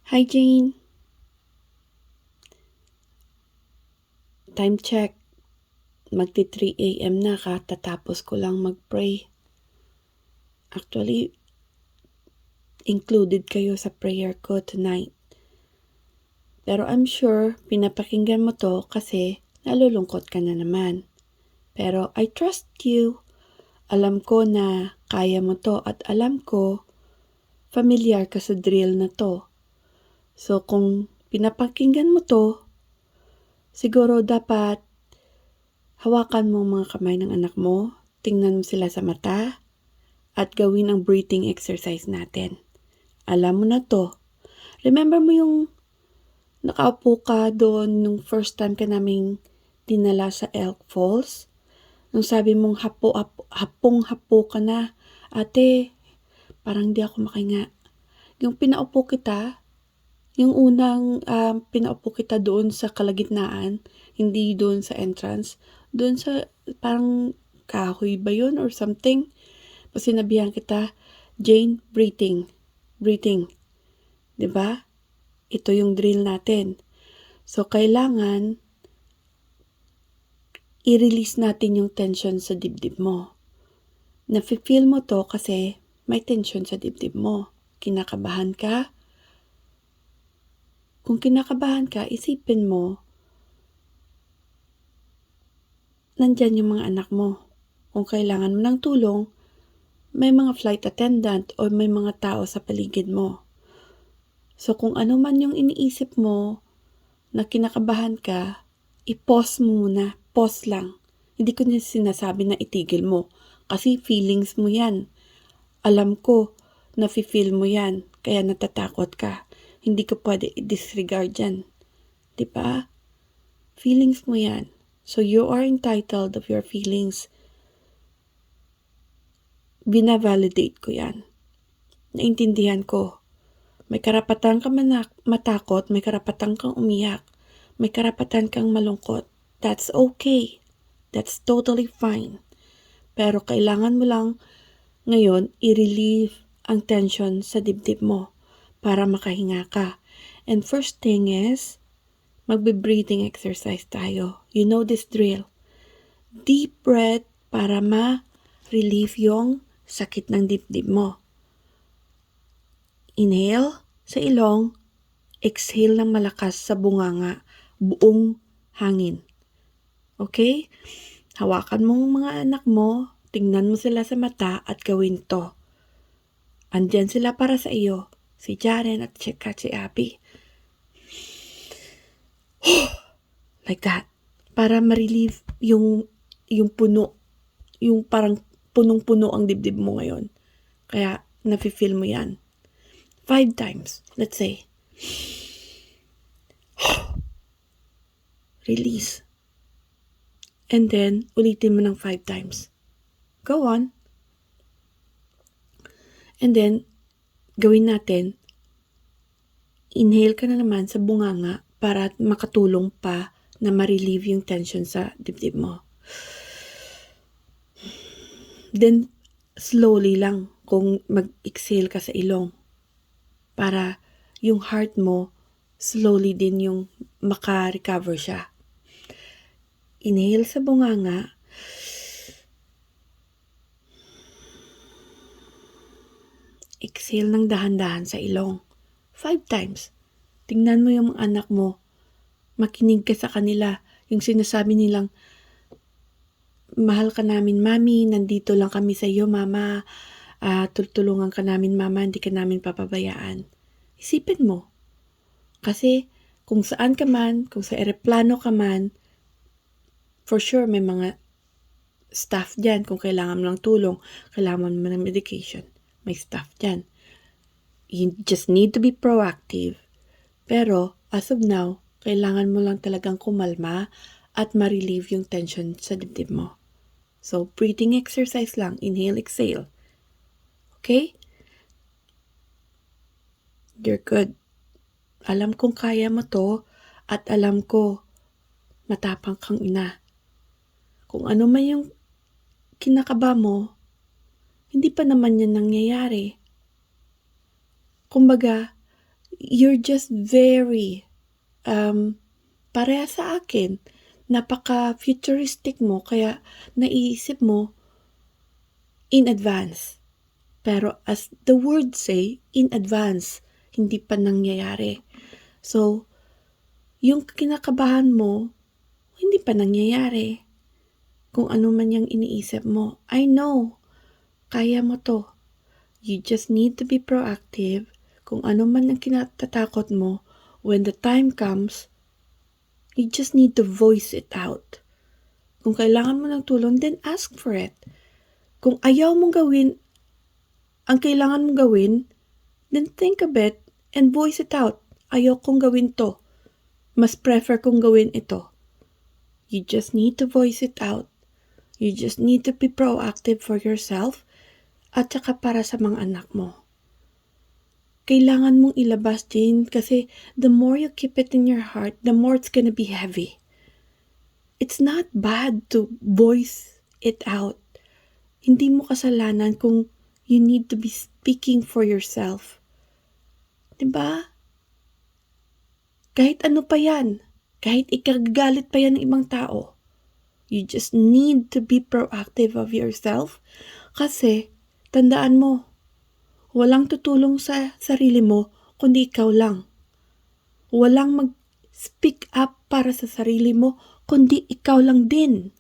Hi Jane, time check. Magti 3 a.m. na katatapos ko lang mag-pray. Actually, included kayo sa prayer ko tonight. Pero I'm sure pinapakinggan mo to kasi nalulungkot ka na naman. Pero I trust you. Alam ko na kaya mo to at alam ko familiar ka sa drill na to. So kung pinapakinggan mo to, siguro dapat hawakan mo mga kamay ng anak mo, tingnan mo sila sa mata, at gawin ang breathing exercise natin. Alam mo na to. Remember mo yung nakaupo ka doon nung first time ka naming dinala sa Elk Falls? Nung sabi mong hapong-hapo ka na, ate, parang di ako makahinga. Yung pinaupo kita, yung unang pinaupo kita doon sa kalagitnaan, hindi doon sa entrance, doon sa parang kahoy ba yun or something? Sinabihan kita, Jane, breathing. 'Di ba? Ito yung drill natin. So, kailangan i-release natin yung tension sa dibdib mo. Nafe-feel mo to kasi may tension sa dibdib mo. Kinakabahan ka? Kung kinakabahan ka, isipin mo, nandyan yung mga anak mo. Kung kailangan mo ng tulong, may mga flight attendant o may mga tao sa paligid mo. So kung ano man yung iniisip mo na kinakabahan ka, i-pause mo muna. Pause lang. Hindi ko na sinasabi na itigil mo. Kasi feelings mo yan. Alam ko na feel mo yan. Kaya natatakot ka. Hindi ko pwede i-disregard yan. Diba? Feelings mo yan. So you are entitled of your feelings. Bina-validate ko yan. Naintindihan ko. May karapatan kang matakot, may karapatan kang umiyak, may karapatan kang malungkot. That's okay. That's totally fine. Pero kailangan mo lang ngayon i-relieve ang tension sa dibdib mo para makahinga ka. And first thing is, magbe-breathing exercise tayo. You know this drill. Deep breath para ma-relieve yung sakit ng dibdib mo. Inhale sa ilong, exhale ng malakas sa bunganga, buong hangin. Okay? Hawakan mo ang mga anak mo, tingnan mo sila sa mata at gawin to. Andyan sila para sa iyo, si Jaren at si Abby. Like that. Para ma-relieve yung puno, yung parang punong-puno ang dibdib mo ngayon. Kaya nafe-feel mo yan. 5 times, let's say. Release. And then, ulitin mo ng 5 times. Go on. And then, gawin natin, inhale ka na naman sa bunganga para makatulong pa na ma-relieve yung tension sa dibdib mo. Then, slowly lang kung mag-exhale ka sa ilong para yung heart mo slowly din yung maka-recover siya. Inhale sa bunganga. Exhale ng dahan-dahan sa ilong. 5 times. Tingnan mo yung anak mo. Makinig ka sa kanila. Yung sinasabi nilang, mahal ka namin, mami. Nandito lang kami sa iyo, mama. Tutulungan ka namin, mama. Hindi ka namin papabayaan. Isipin mo. Kasi kung saan ka man, kung sa eroplano ka man, for sure may mga staff dyan. Kung kailangan mo ng tulong, kailangan mo ng medication, may staff dyan. You just need to be proactive. Pero as of now, kailangan mo lang talagang kumalma at ma-relieve yung tension sa dibdib mo. So, breathing exercise lang. Inhale, exhale. Okay? You're good. Alam kong kaya mo to at alam ko matapang kang ina. Kung ano man yung kinakaba mo, hindi pa naman yan nangyayari. Kumbaga, You're just very, pareha sa akin. Napaka-futuristic mo, kaya naiisip mo in advance. Pero as the words say, in advance, hindi pa nangyayari. So, yung kinakabahan mo, hindi pa nangyayari. Kung ano man yung iniisip mo, I know, kaya mo to. You just need to be proactive. Kung ano man ang kinatatakot mo, when the time comes, you just need to voice it out. Kung kailangan mo ng tulong, then ask for it. Kung ayaw mong gawin ang kailangan mong gawin, then think of it and voice it out. Ayaw kong gawin to. Mas prefer kong gawin ito. You just need to voice it out. You just need to be proactive for yourself at saka para sa mga anak mo. Kailangan mong ilabas din kasi the more you keep it in your heart, the more it's gonna be heavy. It's not bad to voice it out. Hindi mo kasalanan kung you need to be speaking for yourself. Diba? Kahit ano pa yan. Kahit ikagagalit pa yan ng ibang tao. You just need to be proactive of yourself kasi tandaan mo, walang tutulong sa sarili mo kundi ikaw lang. Walang mag-speak up para sa sarili mo kundi ikaw lang din.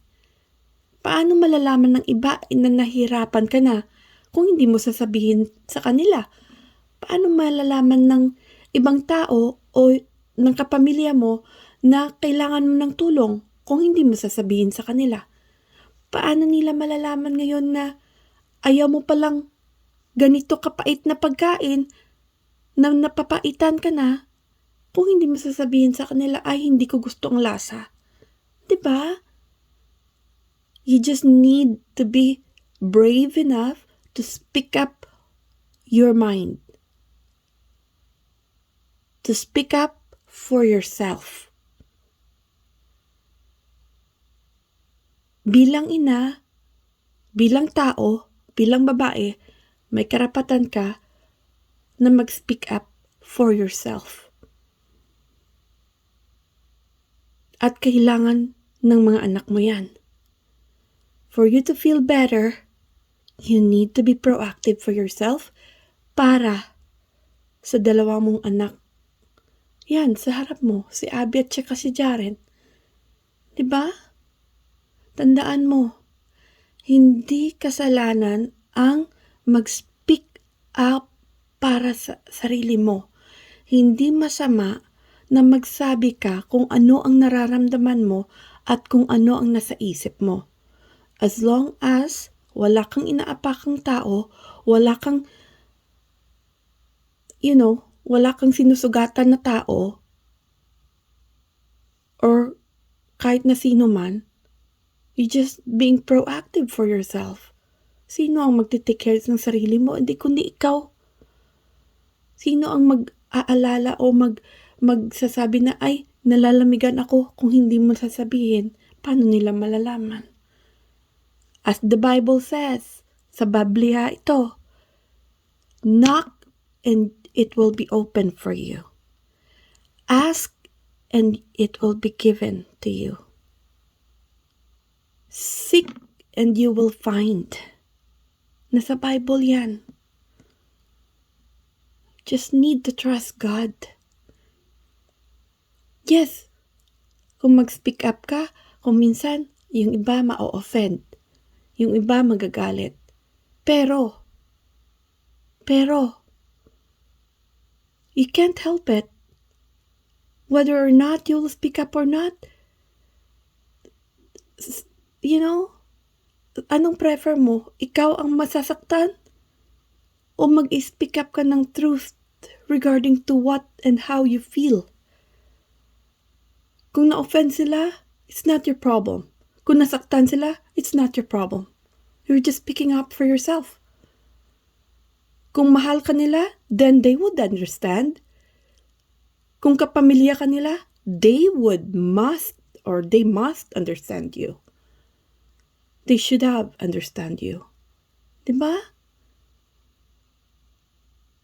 Paano malalaman ng iba na nahirapan ka na kung hindi mo sasabihin sa kanila? Paano malalaman ng ibang tao o ng kapamilya mo na kailangan mo ng tulong kung hindi mo sasabihin sa kanila? Paano nila malalaman ngayon na ayaw mo palang ganito kapait na pagkain na napapaitan ka na kung hindi mo sasabihin sa kanila ay hindi ko gusto ang lasa? 'Di ba? You just need to be brave enough to speak up your mind. To speak up for yourself. Bilang ina, bilang tao, bilang babae, may karapatan ka na mag-speak up for yourself. At kailangan ng mga anak mo yan. For you to feel better, you need to be proactive for yourself para sa dalawa mong anak. Yan, sa harap mo, si Abby at saka si Jaren. Diba? Tandaan mo, hindi kasalanan ang mag-speak up para sa sarili mo. Hindi masama na magsabi ka kung ano ang nararamdaman mo at kung ano ang nasa isip mo. As long as wala kang inaapakang tao, wala kang sinusugatan na tao, or kahit na sino man, you just being proactive for yourself. Sino ang magte-take care ng sarili mo? Hindi kundi ikaw. Sino ang mag-aalala o magsasabi na, ay, nalalamigan ako kung hindi mo sasabihin? Paano nila malalaman? As the Bible says, sa Biblia ito, knock and it will be open for you. Ask and it will be given to you. Seek and you will find. Nasa Bible yan. Just need to trust God. Yes, kung mag-speak up ka, kung minsan yung iba ma-offend, yung iba magagalit. Pero, you can't help it. Whether or not you'll speak up or not, anong prefer mo? Ikaw ang masasaktan? O mag-speak up ka ng truth regarding to what and how you feel? Kung na-offend sila, it's not your problem. Kung nasaktan sila, it's not your problem. You're just speaking up for yourself. Kung mahal ka nila, then they would understand. Kung kapamilya ka nila, they must understand you. They should have understand you. Diba?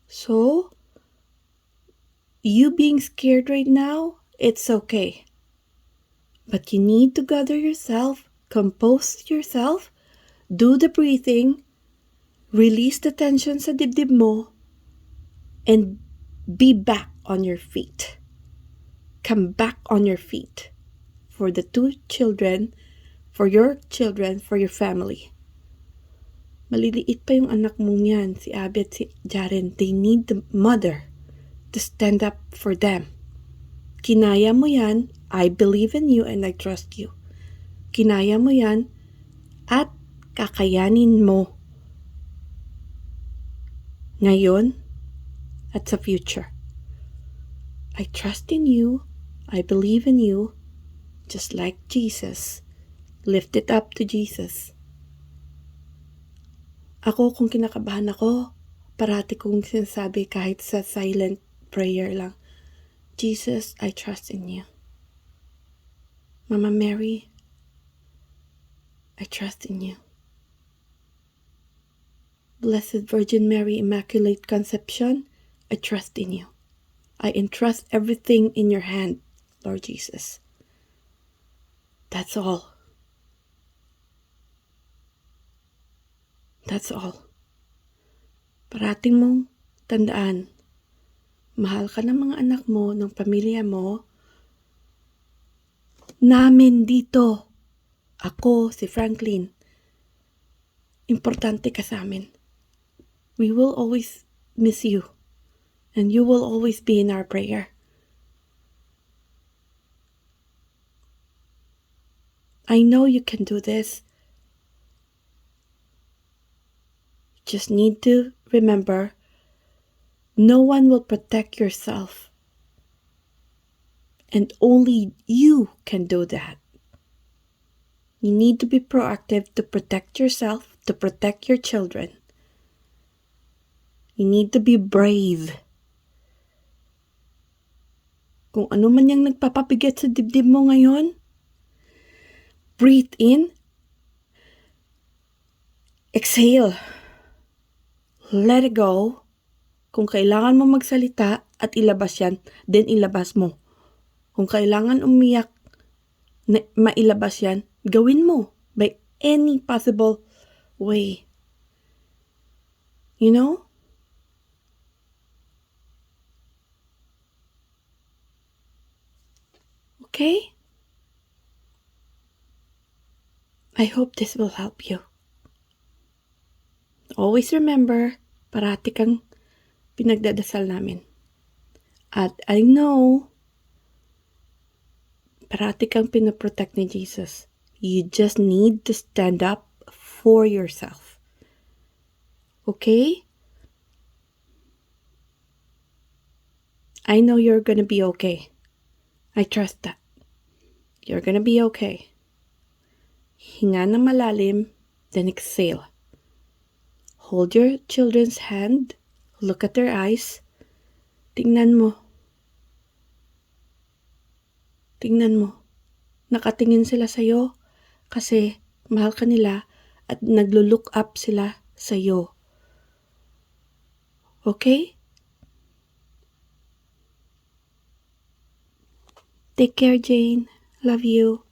So, You being scared right now, it's okay. But you need to gather yourself, compose yourself, do the breathing, release the tension sa dibdib mo, and be back on your feet. Come back on your feet for the two children, for your children, for your family. Maliliit pa yung anak mong yan, si Abby at si Jaren. They need the mother to stand up for them. Kinaya mo yan. I believe in you and I trust you. Kinaya mo yan at kakayanin mo ngayon at sa future. I trust in you. I believe in you. Just like Jesus. Lift it up to Jesus. Ako, kung kinakabahan ako, parati kong sinasabi kahit sa silent prayer lang, Jesus, I trust in you. Mama Mary, I trust in you. Blessed Virgin Mary, Immaculate Conception, I trust in you. I entrust everything in your hand, Lord Jesus. That's all. That's all. Parating mong tandaan, mahal ka ng mga anak mo, ng pamilya mo, namin dito. Ako, si Franklin, importante ka sa amin. We will always miss you. And you will always be in our prayer. I know you can do this. Just need to remember, no one will protect yourself. And only you can do that. You need to be proactive to protect yourself, to protect your children. You need to be brave. Kung ano man yung nagpapabigat sa dibdib mo ngayon, breathe in, exhale, let it go. Kung kailangan mo magsalita at ilabas yan, then ilabas mo. Kung kailangan umiyak, mailabas yan, gawin mo by any possible way. You know? Okay? I hope this will help you. Always remember, parati kang pinagdadasal namin. At I know, parati kang pinaprotect ni Jesus. You just need to stand up for yourself. Okay? I know you're gonna be okay. I trust that. You're gonna be okay. Hinga ng malalim, then exhale. Hold your children's hand. Look at their eyes. Tingnan mo. Tingnan mo. Nakatingin sila sa'yo kasi mahal ka nila at naglo-look up sila sa'yo. Okay? Take care, Jane. Love you.